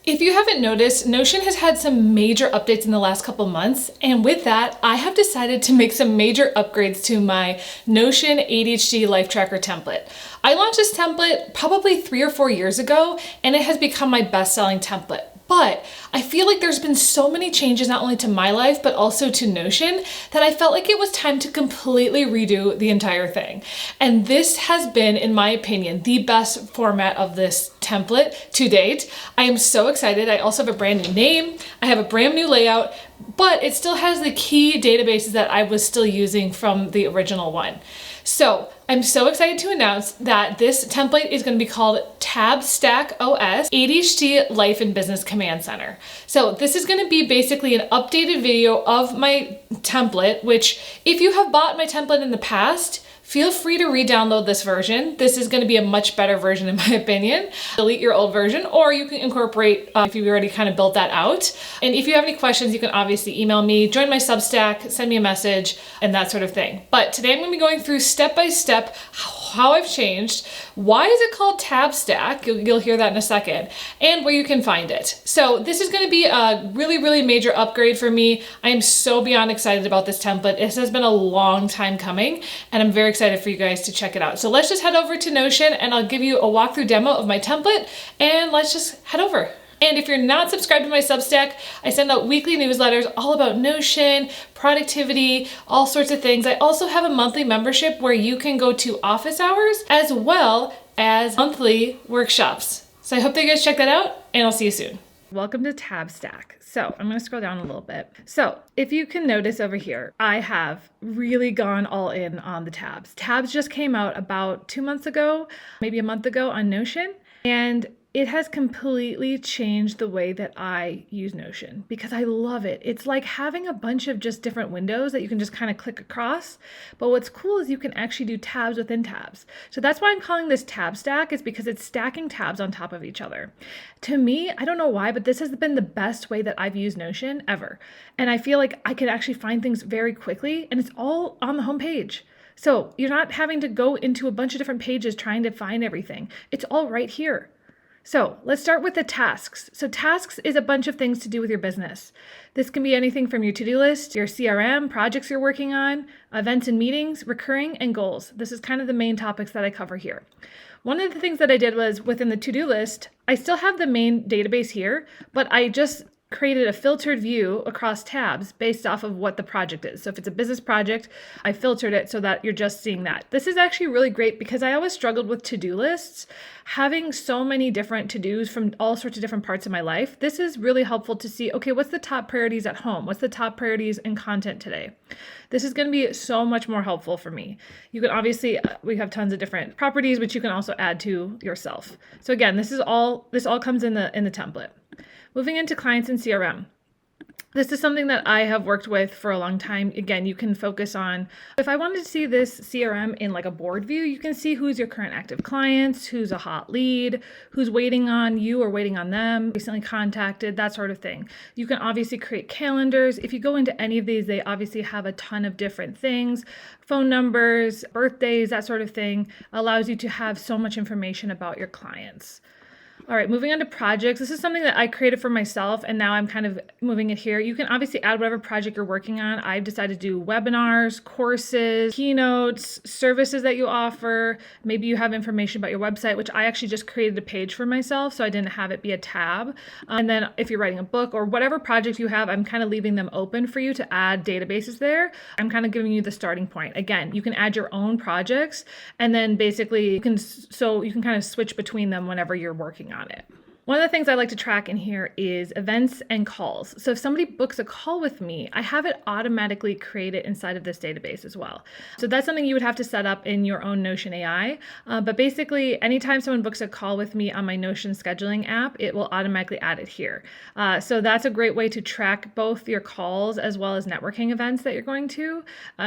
If you haven't noticed, Notion has had some major updates in the last couple months, and with that, I have decided to make some major upgrades to my Notion ADHD Life Tracker template. I launched this template probably 3 or 4 years ago, and it has become my best-selling template. But I feel like there's been so many changes, not only to my life, but also to Notion, that I felt like it was time to completely redo the entire thing. And this has been, in my opinion, the best format of this template to date. I am so excited. I also have a brand new name. I have a brand new layout, but it still has the key databases that I was still using from the original one. So I'm so excited to announce that this template is going to be called TABStack OS ADHD Life and Business Command Center. So this is going to be basically an updated video of my template, which if you have bought my template in the past, feel free to re-download this version. This is going to be a much better version in my opinion. Delete your old version, or you can incorporate if you've already kind of built that out. And if you have any questions, you can obviously email me, join my Substack, send me a message, and that sort of thing. But today I'm going to be going through step by step how I've changed, why is it called TABStack, you'll hear that in a second, and where you can find it. So this is going to be a really, really major upgrade for me. I am so beyond excited about this template. This has been a long time coming, and I'm very excited for you guys to check it out. So let's just head over to Notion and I'll give you a walkthrough demo of my template, and let's just head over. And if you're not subscribed to my Substack, I send out weekly newsletters all about Notion, productivity, all sorts of things. I also have a monthly membership where you can go to office hours as well as monthly workshops. So I hope that you guys check that out, and I'll see you soon. Welcome to TABStack. So I'm going to scroll down a little bit. So if you can notice over here, I have really gone all in on the tabs. Tabs just came out about 2 months ago, maybe a month ago on Notion. And it has completely changed the way that I use Notion because I love it. It's like having a bunch of just different windows that you can just kind of click across. But what's cool is you can actually do tabs within tabs. So that's why I'm calling this tab stack, is because it's stacking tabs on top of each other. To me, I don't know why, but this has been the best way that I've used Notion ever. And I feel like I can actually find things very quickly, and it's all on the home page. So you're not having to go into a bunch of different pages trying to find everything. It's all right here. So let's start with the tasks. So tasks is a bunch of things to do with your business. This can be anything from your to-do list, your CRM, projects you're working on, events and meetings, recurring, and goals. This is kind of the main topics that I cover here. One of the things that I did was within the to-do list, I still have the main database here, but I just created a filtered view across tabs based off of what the project is. So if it's a business project, I filtered it so that you're just seeing that. This is actually really great because I always struggled with to-do lists, having so many different to-dos from all sorts of different parts of my life. This is really helpful to see, okay, what's the top priorities at home? What's the top priorities in content today? This is going to be so much more helpful for me. You can obviously, we have tons of different properties, which you can also add to yourself. So again, this all comes in the template. Moving into clients and CRM. This is something that I have worked with for a long time. Again, you can focus on, if I wanted to see this CRM in like a board view, you can see who's your current active clients, who's a hot lead, who's waiting on you or waiting on them, recently contacted, that sort of thing. You can obviously create calendars. If you go into any of these, they obviously have a ton of different things, phone numbers, birthdays, that sort of thing, allows you to have so much information about your clients. All right, moving on to projects. This is something that I created for myself, and now I'm kind of moving it here. You can obviously add whatever project you're working on. I've decided to do webinars, courses, keynotes, services that you offer. Maybe you have information about your website, which I actually just created a page for myself, so I didn't have it be a tab. And then if you're writing a book or whatever project you have, I'm kind of leaving them open for you to add databases there. I'm kind of giving you the starting point. Again, you can add your own projects, and then basically you can kind of switch between them whenever you're working on it. One of the things I like to track in here is events and calls. So if somebody books a call with me, I have it automatically created inside of this database as well. So that's something you would have to set up in your own Notion AI. But basically, anytime someone books a call with me on my Notion scheduling app, it will automatically add it here. So that's a great way to track both your calls as well as networking events that you're going to.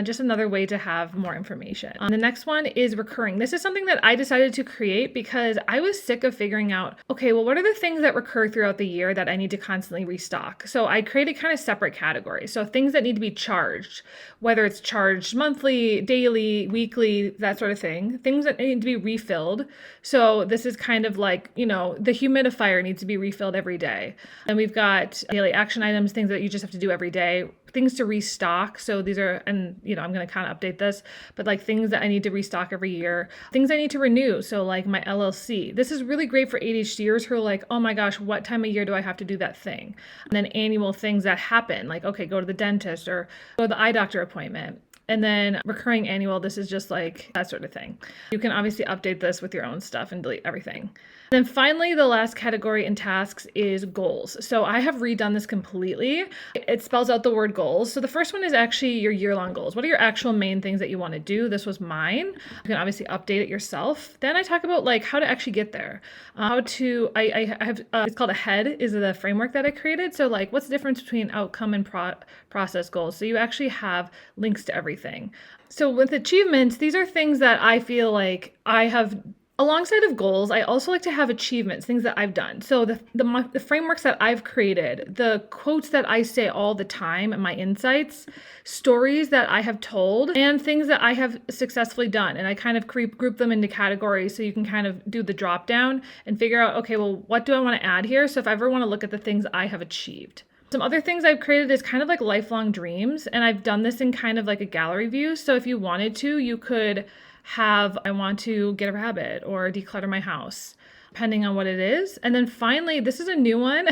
Just another way to have more information. The next one is recurring. This is something that I decided to create because I was sick of figuring out, okay, well, what are are the things that recur throughout the year that I need to constantly restock? So I created kind of separate categories. So things that need to be charged, whether it's charged monthly, daily, weekly, that sort of thing. Things that need to be refilled. So this is kind of like, the humidifier needs to be refilled every day. And we've got daily action items, things that you just have to do every day. Things to restock. So these are, and I'm going to kind of update this, but like things that I need to restock every year, things I need to renew. So like my LLC, this is really great for ADHDers who are like, oh my gosh, what time of year do I have to do that thing? And then annual things that happen, like, okay, go to the dentist or go to the eye doctor appointment. And then recurring annual, this is just like that sort of thing. You can obviously update this with your own stuff and delete everything. Then finally, the last category in tasks is goals. So I have redone this completely. It spells out the word goals. So the first one is actually your year-long goals. What are your actual main things that you want to do? This was mine. You can obviously update it yourself. Then I talk about like how to actually get there. I have, it's called AHEAD is the framework that I created. So like what's the difference between outcome and process goals? So you actually have links to everything. So with achievements, these are things that I feel like I have. Alongside of goals, I also like to have achievements, things that I've done. So the frameworks that I've created, the quotes that I say all the time, and my insights, stories that I have told, and things that I have successfully done. And I kind of group them into categories so you can kind of do the drop down and figure out, okay, well, what do I want to add here? So if I ever want to look at the things I have achieved. Some other things I've created is kind of like lifelong dreams. And I've done this in kind of like a gallery view. So if you wanted to, you could have, I want to get a rabbit or declutter my house, depending on what it is. And then finally, this is a new one,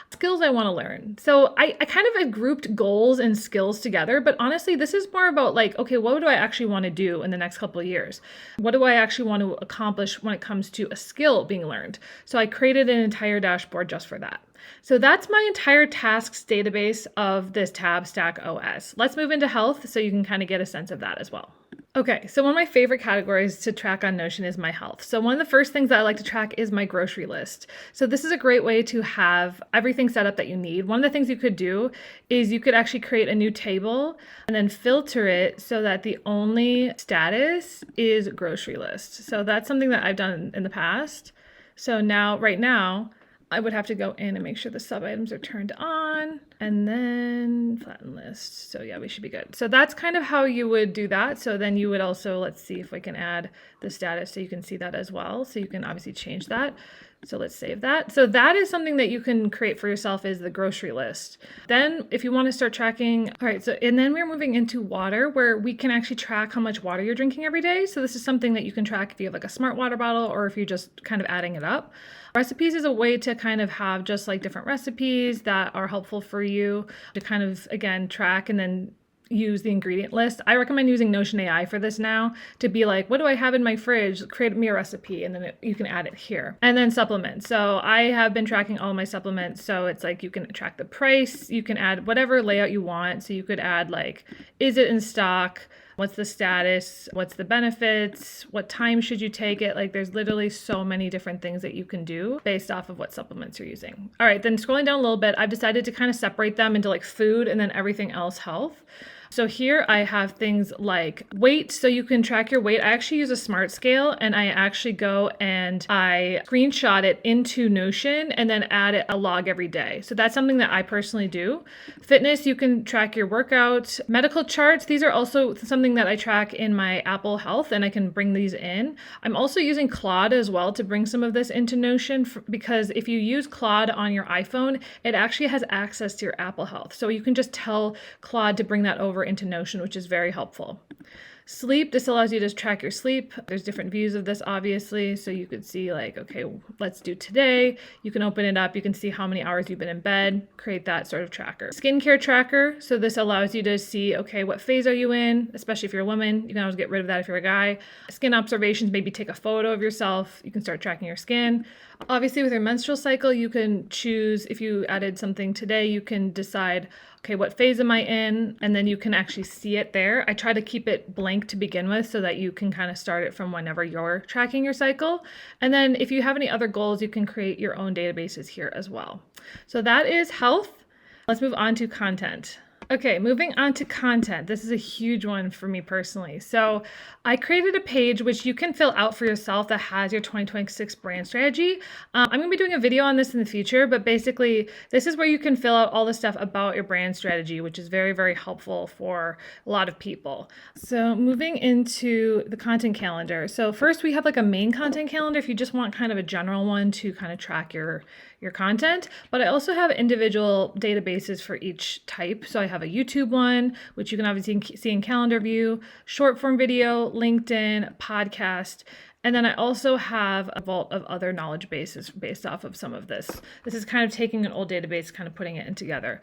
skills I want to learn. So I kind of have grouped goals and skills together, but honestly, this is more about like, okay, what do I actually want to do in the next couple of years? What do I actually want to accomplish when it comes to a skill being learned? So I created an entire dashboard just for that. So that's my entire tasks database of this TABStack OS. Let's move into health so you can kind of get a sense of that as well. Okay, so one of my favorite categories to track on Notion is my health. So one of the first things that I like to track is my grocery list. So this is a great way to have everything set up that you need. One of the things you could do is you could actually create a new table and then filter it so that the only status is grocery list. So that's something that I've done in the past. So now, right now, I would have to go in and make sure the sub items are turned on and then flatten list. So yeah, we should be good. So that's kind of how you would do that. So then you would also, let's see if we can add the status so you can see that as well. So you can obviously change that. So let's save that. So that is something that you can create for yourself is the grocery list. Then if you want to start tracking, all right, so, and then we're moving into water where we can actually track how much water you're drinking every day. So this is something that you can track if you have like a smart water bottle or if you're just kind of adding it up. Recipes is a way to kind of have just like different recipes that are helpful for you to kind of, again, track and then use the ingredient list. I recommend using Notion AI for this now to be like, what do I have in my fridge? Create me a recipe and then you can add it here. And then supplements. So I have been tracking all my supplements. So it's like you can track the price, you can add whatever layout you want. So you could add like, is it in stock? What's the status? What's the benefits? What time should you take it? Like there's literally so many different things that you can do based off of what supplements you're using. All right, then scrolling down a little bit, I've decided to kind of separate them into like food and then everything else health. So here I have things like weight, so you can track your weight. I actually use a smart scale and I actually go and I screenshot it into Notion and then add it a log every day. So that's something that I personally do. Fitness, you can track your workouts. Medical charts, these are also something that I track in my Apple Health and I can bring these in. I'm also using Claude as well to bring some of this into Notion because if you use Claude on your iPhone, it actually has access to your Apple Health. So you can just tell Claude to bring that over into Notion, which is very helpful. Sleep, this allows you to track your sleep. There's different views of this, obviously. So you could see like, okay, let's do today. You can open it up. You can see how many hours you've been in bed, create that sort of tracker. Skincare tracker. So this allows you to see, okay, what phase are you in? Especially if you're a woman, you can always get rid of that if you're a guy. Skin observations, maybe take a photo of yourself. You can start tracking your skin. Obviously with your menstrual cycle, you can choose, if you added something today, you can decide, okay, what phase am I in? And then you can actually see it there. I try to keep it blank to begin with so that you can kind of start it from whenever you're tracking your cycle. And then if you have any other goals, you can create your own databases here as well. So that is health. Let's move on to content. Okay, moving on to content. This is a huge one for me personally. So, I created a page which you can fill out for yourself that has your 2026 brand strategy. I'm going to be doing a video on this in the future, but basically, this is where you can fill out all the stuff about your brand strategy, which is very, very helpful for a lot of people. So, moving into the content calendar. So, first we have like a main content calendar if you just want kind of a general one to kind of track your content, but I also have individual databases for each type. So I have a YouTube one, which you can obviously see in calendar view, short form video, LinkedIn, podcast, and then I also have a vault of other knowledge bases based off of some of this. This is kind of taking an old database, kind of putting it in together.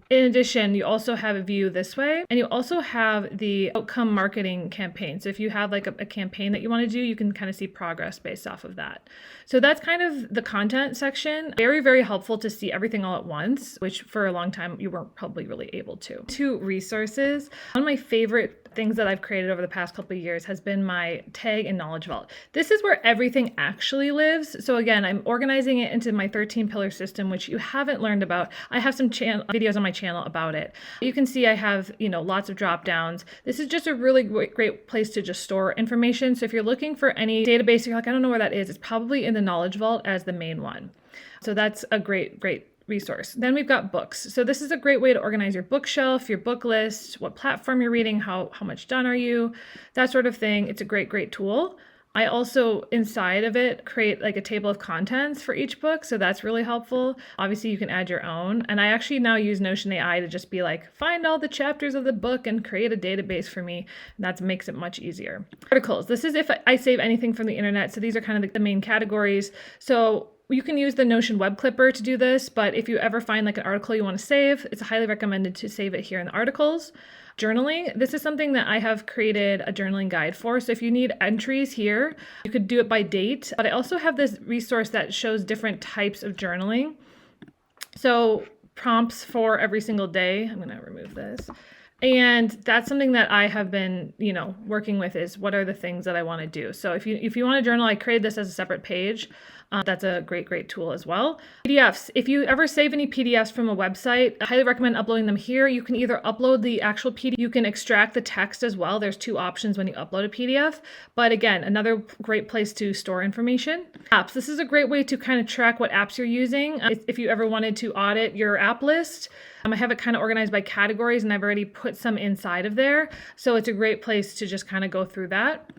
In addition, you also have a view this way, and you also have the outcome marketing campaign. So if you have like a campaign that you want to do, you can kind of see progress based off of that. So that's kind of the content section. Very, very helpful to see everything all at once, which for a long time you weren't probably really able to. Two resources. One of my favorite things that I've created over the past couple of years has been my tag and knowledge vault. This is where everything actually lives. So again, I'm organizing it into my 13 pillar system, which you haven't learned about. I have some videos on my channel about it. You can see I have, lots of drop downs. This is just a really great place to just store information. So if you're looking for any database, you're like, I don't know where that is. It's probably in the knowledge vault as the main one. So that's a great resource. Then we've got books. So this is a great way to organize your bookshelf, your book list, what platform you're reading, how much done are you, that sort of thing. It's a great tool. I also, inside of it, create like a table of contents for each book. So that's really helpful. Obviously, you can add your own. And I actually now use Notion AI to just be like, find all the chapters of the book and create a database for me. And that makes it much easier. Articles. This is if I save anything from the internet. So these are kind of the main categories. So you can use the Notion web clipper to do this, but if you ever find like an article you want to save, it's highly recommended to save it here in the articles. Journaling. This is something that I have created a journaling guide for. So if you need entries here, you could do it by date, but I also have this resource that shows different types of journaling. So prompts for every single day. I'm going to remove this. And that's something that I have been, working with is what are the things that I want to do. So if you want to journal, I created this as a separate page. That's a great tool as well. PDFs. If you ever save any PDFs from a website, I highly recommend uploading them here. You can either upload the actual PDF, you can extract the text as well. There's two options when you upload a PDF. But again, another great place to store information. Apps. This is a great way to kind of track what apps you're using. If you ever wanted to audit your app list, I have it kind of organized by categories and I've already put some inside of there. So it's a great place to just kind of go through that.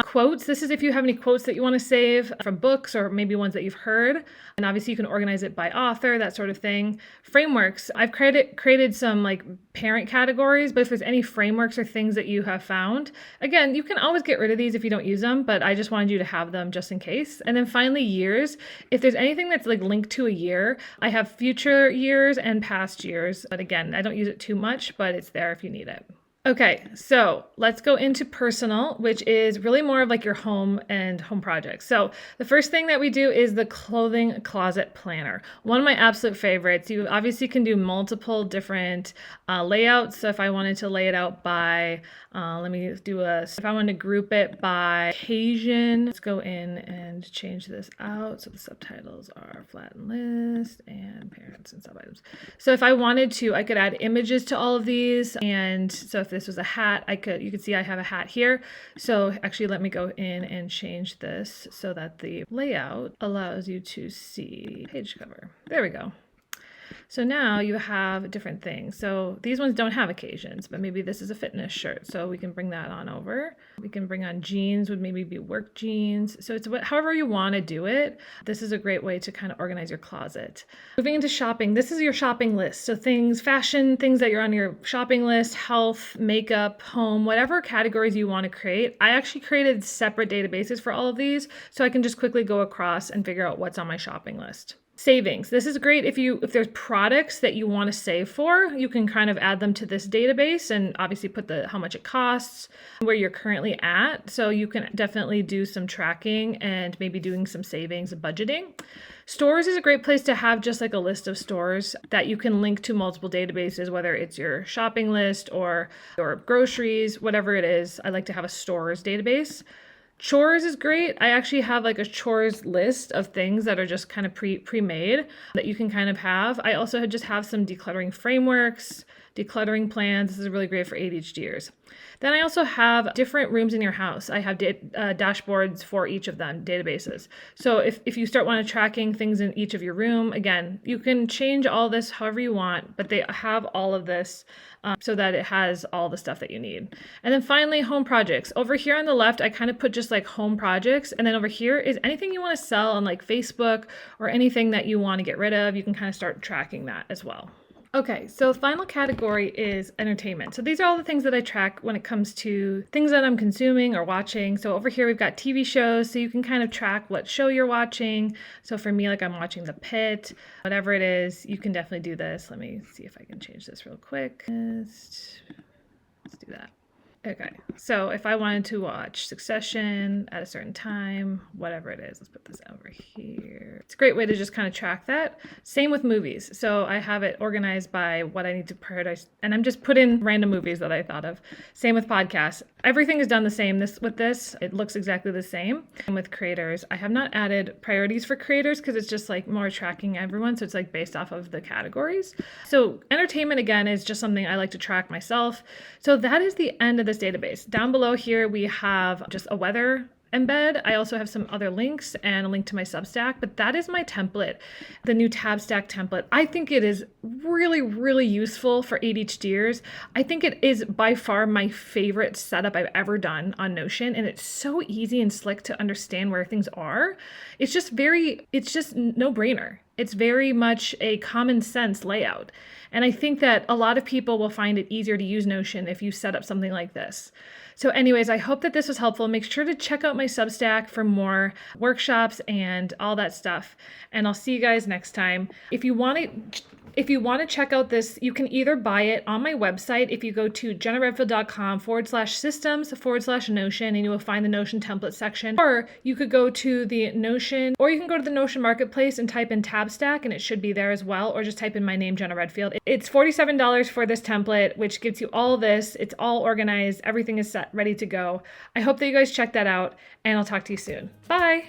Quotes. This is if you have any quotes that you want to save from books or maybe ones that you've heard. And obviously you can organize it by author, that sort of thing. Frameworks. I've created some like parent categories, but if there's any frameworks or things that you have found, again, you can always get rid of these if you don't use them, but I just wanted you to have them just in case. And then finally, years. If there's anything that's like linked to a year, I have future years and past years. But again, I don't use it too much, but it's there if you need it. Okay, so let's go into personal, which is really more of like your home and home projects. So the first thing that we do is the clothing closet planner. One of my absolute favorites. You obviously can do multiple different layouts. So if I wanted to lay it out by, if I wanted to group it by occasion, let's go in and change this out. So the subtitles are flatten list and parents and sub items. So if I wanted to, I could add images to all of these. And so if this was a hat, you could see I have a hat here. So actually let me go in and change this so that the layout allows you to see page cover. There we go. So now you have different things. So these ones don't have occasions, but maybe this is a fitness shirt. So we can bring that on over. We can bring on jeans, would maybe be work jeans. So it's however you want to do it. This is a great way to kind of organize your closet. Moving into shopping, this is your shopping list. So fashion, things that you're on your shopping list, health, makeup, home, whatever categories you want to create. I actually created separate databases for all of these, so I can just quickly go across and figure out what's on my shopping list. Savings. This is great if there's products that you want to save for, you can kind of add them to this database and obviously put how much it costs, where you're currently at. So you can definitely do some tracking and maybe doing some savings and budgeting. Stores is a great place to have just like a list of stores that you can link to multiple databases, whether it's your shopping list or your groceries, whatever it is. I like to have a stores database. Chores is great. I actually have like a chores list of things that are just kind of pre-made that you can kind of have. I also just have some decluttering frameworks, decluttering plans. This is really great for ADHDers. Then I also have different rooms in your house. I have dashboards for each of them, databases. So if you start wanting tracking things in each of your room, again, you can change all this however you want, but they have all of this so that it has all the stuff that you need. And then finally, home projects. Over here on the left, I kind of put just like home projects. And then over here is anything you want to sell on like Facebook or anything that you want to get rid of. You can kind of start tracking that as well. Okay, so final category is entertainment. So these are all the things that I track when it comes to things that I'm consuming or watching. So over here we've got TV shows, so you can kind of track what show you're watching. So for me, like I'm watching The Pit, whatever it is, you can definitely do this. Let me see if I can change this real quick. Let's do that. Okay, so if I wanted to watch Succession at a certain time, whatever it is, let's put this over here. It's a great way to just kind of track that. Same with movies. So I have it organized by what I need to prioritize, and I'm just put in random movies that I thought of. Same with podcasts. Everything is done the same with this. It looks exactly the same. And with creators, I have not added priorities for creators because it's just like more tracking everyone. So it's like based off of the categories. So entertainment, again, is just something I like to track myself. So that is the end of this database. Down below here, we have just a weather embed. I also have some other links and a link to my Substack, but that is my template, the new TABStack template. I think it is really, really useful for ADHDers. I think it is by far my favorite setup I've ever done on Notion, and it's so easy and slick to understand where things are. It's just no brainer. It's very much a common sense layout. And I think that a lot of people will find it easier to use Notion if you set up something like this. So anyways, I hope that this was helpful. Make sure to check out my Substack for more workshops and all that stuff. And I'll see you guys next time. If you want to check out this, you can either buy it on my website. If you go to jennaredfield.com/systems/Notion, and you will find the Notion template section, or you could go to the Notion marketplace and type in TABStack, and it should be there as well, or just type in my name, Jenna Redfield. It's $47 for this template, which gives you all this. It's all organized. Everything is set, ready to go. I hope that you guys check that out, and I'll talk to you soon. Bye.